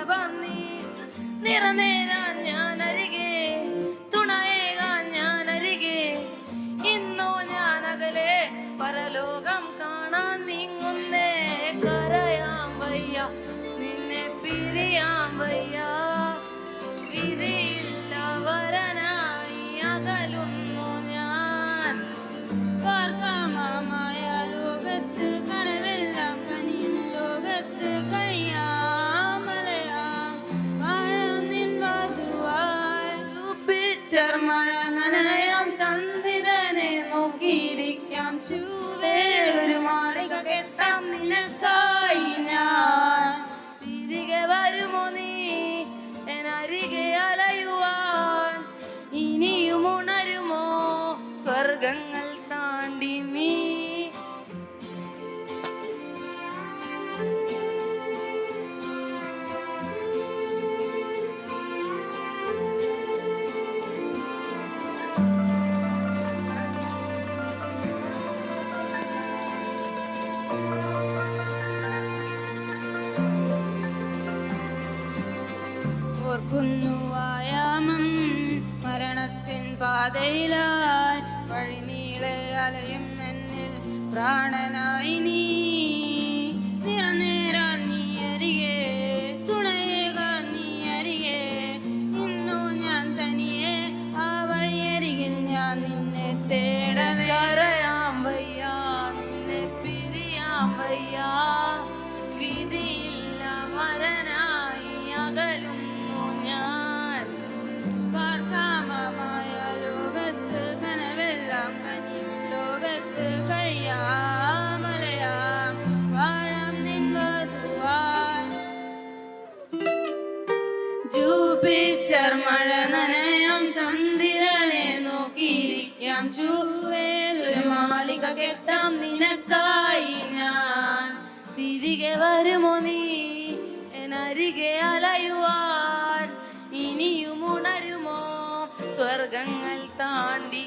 പന്നി നിറനേരാൻ ഞാൻ അരികെ തുണയേകാൻ ഞാൻ അരികെ ഇന്നോ ഞാൻ അകലെ പരലോകം കാണാൻ നീങ്ങുന്നേ കരയാം വയ്യ നിന്നെ പിരിയാം വയ്യ വിധിയില്ല വരനായി അകലുന്നു ഞാൻ പാർക്കാമായ ലോകത്ത് കടവെല്ലാം കനിയും ലോകത്ത് കഴിയാമലയാം വാഴാം നിൻ വധുവായി ജൂപ്പിറ്റർ മഴ നനയാം ചന്ദ്രനെ നോക്കിയിരിക്കാം ചൂവേറൊരു മാളിക കെട്ടാം നിനക്കായി ഞാൻ തിരികെ വരുമോ നീ എന്നരികെ അലയുവാൻ ഇനിയും ഉണരുമോ സ്വർഗങ്ങൾ താണ്ടി നീ ഓർക്കുന്നു ആയാമം മരണത്തിൻ പാതയിലായി വഴിനീളെ അലയും എന്നിൽ പ്രാണനായി നീ നിറനേരാൻ നീ അരികെ തുണയേകാൻ നീ അരികെ ഇന്നു ഞാൻ തനിയെ ആ വഴിയരികിൽ ഞാൻ നിന്നെ തേടവേ കരയാം വയ്യ നിന്നെ പിരിയാം വയ്യ വിധിയില്ല മരനായി അകലുന്നു ഞാൻ പാർക്കാമമായ ലോകത്ത് കനവെല്ലാം കനിയും ലോകത്ത് കഴിയാമലയാം വാഴാം നിൻ വധുവായി ജൂപ്പിറ്റർ മഴ നനയാം ചന്ദ്രനെ നോക്കിയിരിക്കാം ചൂവേലൊരു മാളിക കെട്ടാം നിനക്കായി ഞാൻ തിരികെ വരുമോ നീ എന്നരികെ അലയുവാൻ ഇനിയും ഉണരുമോ സ്വർഗങ്ങൾ താണ്ടി